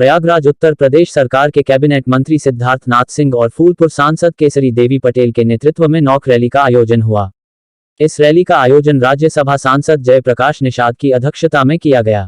प्रयागराज उत्तर प्रदेश सरकार के कैबिनेट मंत्री सिद्धार्थ नाथ सिंह और फूलपुर सांसद केसरी देवी पटेल के नेतृत्व में नौक रैली का आयोजन हुआ। इस रैली का आयोजन राज्यसभा सांसद जयप्रकाश निषाद की अध्यक्षता में किया गया।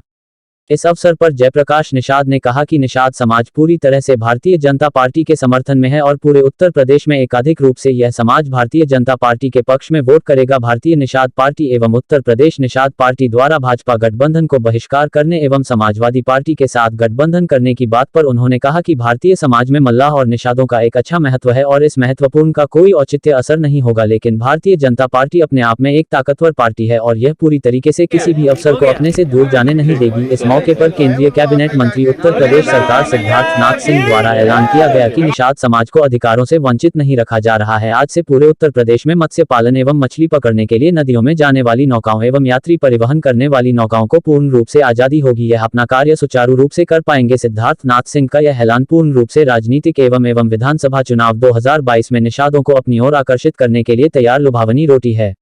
इस अवसर पर जयप्रकाश निषाद ने कहा कि निषाद समाज पूरी तरह से भारतीय जनता पार्टी के समर्थन में है और पूरे उत्तर प्रदेश में एकाधिक रूप से यह समाज भारतीय जनता पार्टी के पक्ष में वोट करेगा। भारतीय निषाद पार्टी एवं उत्तर प्रदेश निषाद पार्टी द्वारा भाजपा गठबंधन को बहिष्कार करने एवं समाजवादी पार्टी के साथ गठबंधन करने की बात पर उन्होंने कहा कि भारतीय समाज में मल्लाह और निषादों का एक अच्छा महत्व है और इस महत्वपूर्ण का कोई औचित्य असर नहीं होगा, लेकिन भारतीय जनता पार्टी अपने आप में एक ताकतवर पार्टी है और यह पूरी तरीके से किसी भी अवसर को अपने से दूर जाने नहीं देगी। इस मौके पर केंद्रीय कैबिनेट मंत्री उत्तर प्रदेश सरकार सिद्धार्थ नाथ सिंह द्वारा ऐलान किया गया कि निषाद समाज को अधिकारों से वंचित नहीं रखा जा रहा है। आज से पूरे उत्तर प्रदेश में मत्स्य पालन एवं मछली पकड़ने के लिए नदियों में जाने वाली नौकाओं एवं यात्री परिवहन करने वाली नौकाओं को पूर्ण रूप से आजादी होगी। यह अपना कार्य सुचारू रूप से कर पाएंगे। सिद्धार्थ नाथ सिंह का यह ऐलान पूर्ण रूप से राजनीतिक एवं विधानसभा चुनाव 2022 में निषादों को अपनी ओर आकर्षित करने के लिए तैयार लुभावनी रोटी है।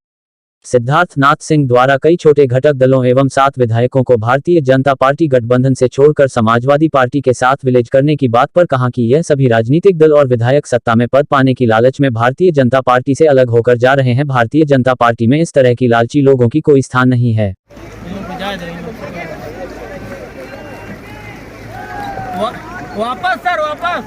सिद्धार्थ नाथ सिंह द्वारा कई छोटे घटक दलों एवं 7 विधायकों को भारतीय जनता पार्टी गठबंधन से छोड़कर समाजवादी पार्टी के साथ विलीन करने की बात पर कहा कि यह सभी राजनीतिक दल और विधायक सत्ता में पद पाने की लालच में भारतीय जनता पार्टी से अलग होकर जा रहे हैं। भारतीय जनता पार्टी में इस तरह की लालची लोगों की कोई स्थान नहीं है। वापस सर वापस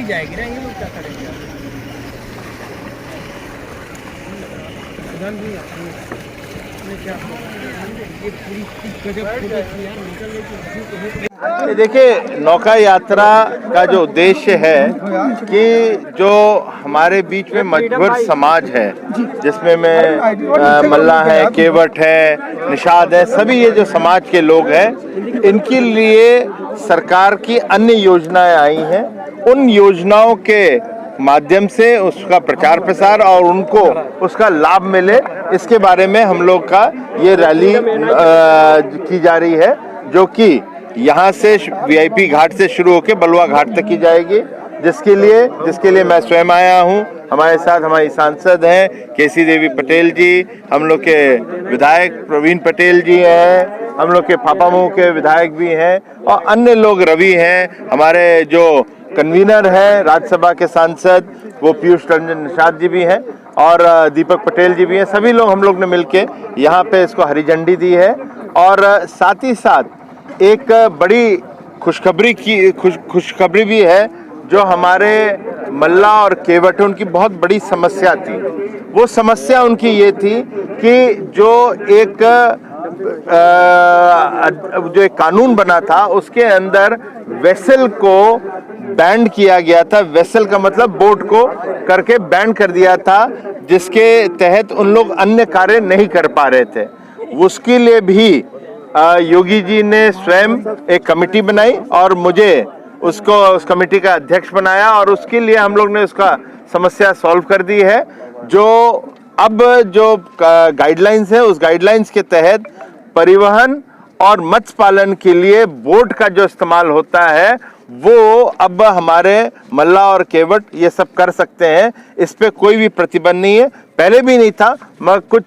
जाएगी ना, ये लोग क्या करेंगे? देखिए, नौका यात्रा का जो उद्देश्य है कि जो हमारे बीच में मजबूर समाज है, जिसमें में मल्लाह है, केवट है, निषाद है, सभी ये जो समाज के लोग हैं, इनके लिए सरकार की अन्य योजनाएं आई हैं। उन योजनाओं के माध्यम से उसका प्रचार प्रसार और उनको उसका लाभ मिले, इसके बारे में हम लोग का ये रैली की जा रही है, जो कि यहाँ से वीआईपी घाट से शुरू होकर बलुआ घाट तक की जाएगी, जिसके लिए मैं स्वयं आया हूँ। हमारे साथ हमारी सांसद हैं केसरी देवी पटेल जी, हम लोग के विधायक प्रवीण पटेल जी हैं, हम लोग के फाफामऊ के विधायक भी हैं और अन्य लोग रवि हैं, हमारे जो कन्वीनर हैं राज्यसभा के सांसद वो पीयूष रंजन निषाद जी भी हैं और दीपक पटेल जी भी हैं। सभी लोग हम लोग ने मिलके यहाँ पे इसको हरी झंडी दी है और साथ ही साथ एक बड़ी खुशखबरी भी है। जो हमारे मल्लाह और केवट उनकी बहुत बड़ी समस्या थी, वो समस्या उनकी ये थी कि जो एक कानून बना था उसके अंदर वेसल को बैन किया गया था। वेसल का मतलब बोट को करके बैन कर दिया था, जिसके तहत उन लोग अन्य कार्य नहीं कर पा रहे थे। उसके लिए भी योगी जी ने स्वयं एक कमेटी बनाई और मुझे उस कमेटी का अध्यक्ष बनाया और उसके लिए हम लोग ने उसका समस्या सॉल्व कर दी है। जो अब जो गाइडलाइंस है, उस गाइडलाइंस के तहत परिवहन और मत्स्य पालन के लिए बोट का जो इस्तेमाल होता है वो अब हमारे मल्लाह और केवट ये सब कर सकते हैं। इस पे कोई भी प्रतिबंध नहीं है, पहले भी नहीं था, मगर कुछ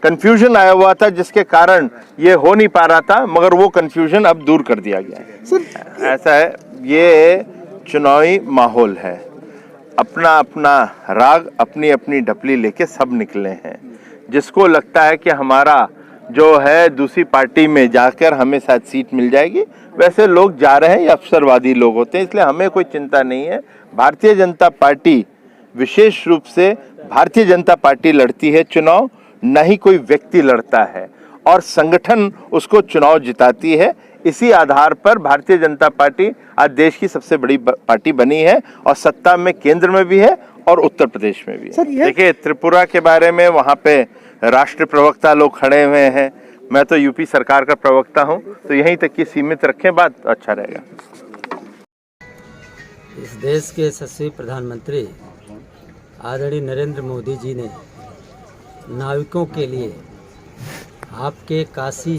कंफ्यूजन आया हुआ था जिसके कारण ये हो नहीं पा रहा था, मगर वो कंफ्यूजन अब दूर कर दिया गया है। सर ऐसा है, ये चुनावी माहौल है, अपना अपना राग अपनी अपनी ढपली लेके सब निकले हैं। जिसको लगता है कि हमारा जो है दूसरी पार्टी में जाकर हमें शायद सीट मिल जाएगी, वैसे लोग जा रहे हैं, ये अवसरवादी लोग होते हैं, इसलिए हमें कोई चिंता नहीं है। भारतीय जनता पार्टी विशेष रूप से भारतीय जनता पार्टी लड़ती है चुनाव, न ही कोई व्यक्ति लड़ता है, और संगठन उसको चुनाव जिताती है। इसी आधार पर भारतीय जनता पार्टी आज देश की सबसे बड़ी पार्टी बनी है और सत्ता में केंद्र में भी है और उत्तर प्रदेश में भी है। देखिए, त्रिपुरा के बारे में वहाँ पे राष्ट्रीय प्रवक्ता लोग खड़े हुए हैं, मैं तो यूपी सरकार का प्रवक्ता हूँ, तो यहीं तक की सीमित रखें बात, तो अच्छा रहेगा। इस देश के यशस्वी प्रधानमंत्री आदरणीय नरेंद्र मोदी जी ने नाविकों के लिए आपके काशी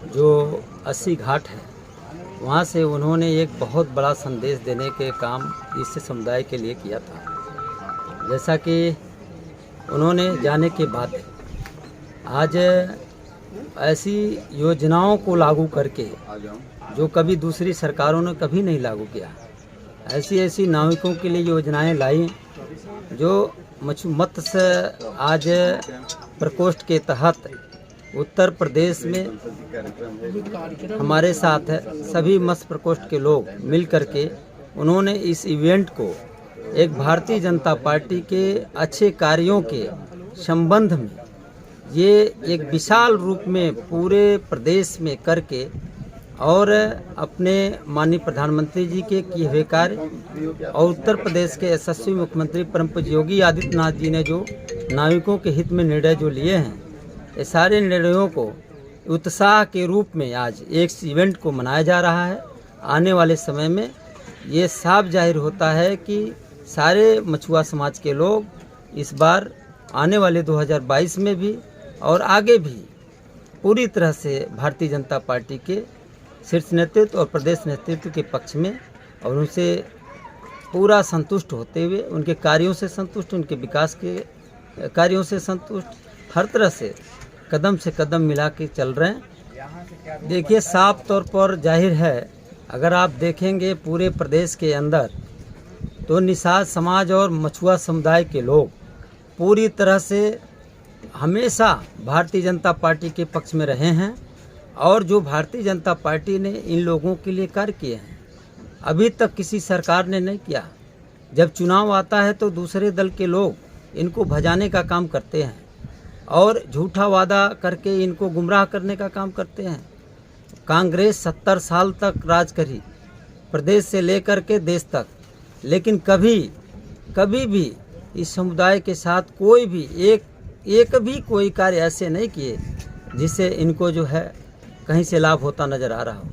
जो 80 घाट है वहाँ से उन्होंने एक बहुत बड़ा संदेश देने के काम इस समुदाय के लिए किया था। जैसा कि उन्होंने जाने के बाद आज ऐसी योजनाओं को लागू करके जो कभी दूसरी सरकारों ने कभी नहीं लागू किया, ऐसी ऐसी नाविकों के लिए योजनाएं लाई जो मत्स्य आज प्रकोष्ठ के तहत उत्तर प्रदेश में हमारे साथ सभी मत्स्य प्रकोष्ठ के लोग मिल करके उन्होंने इस इवेंट को एक भारतीय जनता पार्टी के अच्छे कार्यों के संबंध में ये एक विशाल रूप में पूरे प्रदेश में करके और अपने माननीय प्रधानमंत्री जी के किए हुए कार्य और उत्तर प्रदेश के यशस्वी मुख्यमंत्री परम पूज्य योगी आदित्यनाथ जी ने जो नाविकों के हित में निर्णय जो लिए हैं, ये सारे निर्णयों को उत्साह के रूप में आज एक इवेंट को मनाया जा रहा है। आने वाले समय में ये साफ जाहिर होता है कि सारे मछुआ समाज के लोग इस बार आने वाले 2022 में भी और आगे भी पूरी तरह से भारतीय जनता पार्टी के शीर्ष नेतृत्व और प्रदेश नेतृत्व के पक्ष में और उनसे पूरा संतुष्ट होते हुए, उनके कार्यों से संतुष्ट, उनके विकास के कार्यों से संतुष्ट, हर तरह से कदम मिला के चल रहे हैं। देखिए, साफ तौर पर जाहिर है, अगर आप देखेंगे पूरे प्रदेश के अंदर तो निषाद समाज और मछुआ समुदाय के लोग पूरी तरह से हमेशा भारतीय जनता पार्टी के पक्ष में रहे हैं और जो भारतीय जनता पार्टी ने इन लोगों के लिए कार्य किए हैं अभी तक किसी सरकार ने नहीं किया। जब चुनाव आता है तो दूसरे दल के लोग इनको भजाने का काम करते हैं और झूठा वादा करके इनको गुमराह करने का काम करते हैं। कांग्रेस 70 साल तक राज करी, प्रदेश से लेकर के देश तक, लेकिन कभी भी इस समुदाय के साथ कोई भी एक भी कोई कार्य ऐसे नहीं किए जिससे इनको जो है कहीं से लाभ होता नज़र आ रहा हो।